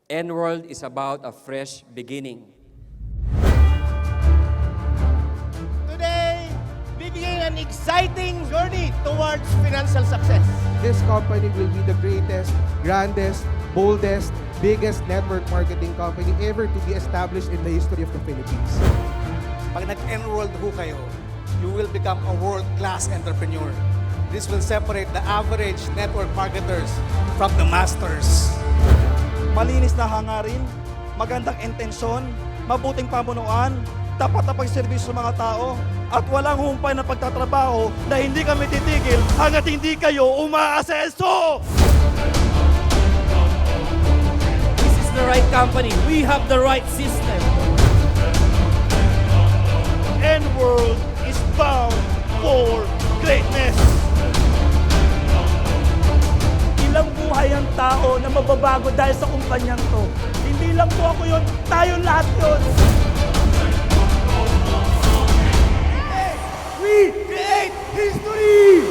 Enworld is about a fresh beginning. Today, we begin an exciting journey towards financial success. This company will be the greatest, grandest, boldest, biggest network marketing company ever to be established in the history of the Philippines. Pag nag-enrolled ho kayo, you will become a world-class entrepreneur. This will separate the average network marketers from the masters. Malinis na hangarin, magandang intensyon, mabuting pamunuan, tapat na pagserbisyo sa mga tao, at walang humpay na pagtatrabaho na hindi kami titigil hanggat hindi kayo umaaseso! This is the right company. We have the right system. Enworld is bound for greatness! Ilang buhay ang tao na mababago dahil sa kumpanyang to. Hindi lang po ako yun, tayo lahat yun! We create history!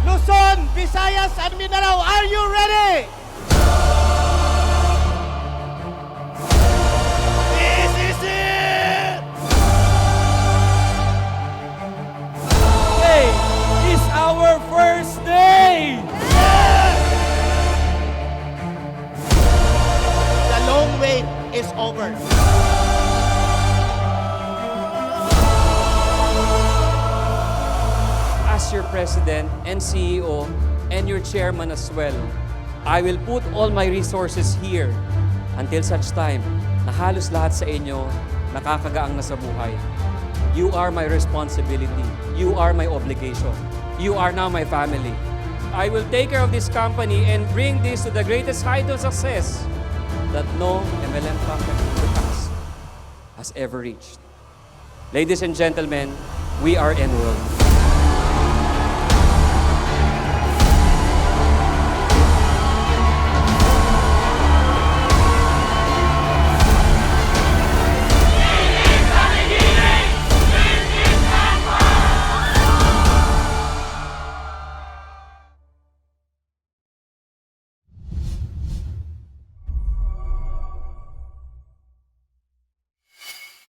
Luzon, Visayas, and Mindanao, are you ready? This is it! Today is our first day. The long wait is over. As your president and CEO and your chairman as well, I will put all my resources here until such time na halos lahat sa inyo nakakagaang na sa buhay. You are my responsibility. You are my obligation. You are now my family. I will take care of this company and bring this to the greatest height of success that no MLM company in the past has ever reached. Ladies and gentlemen, we are Enworld.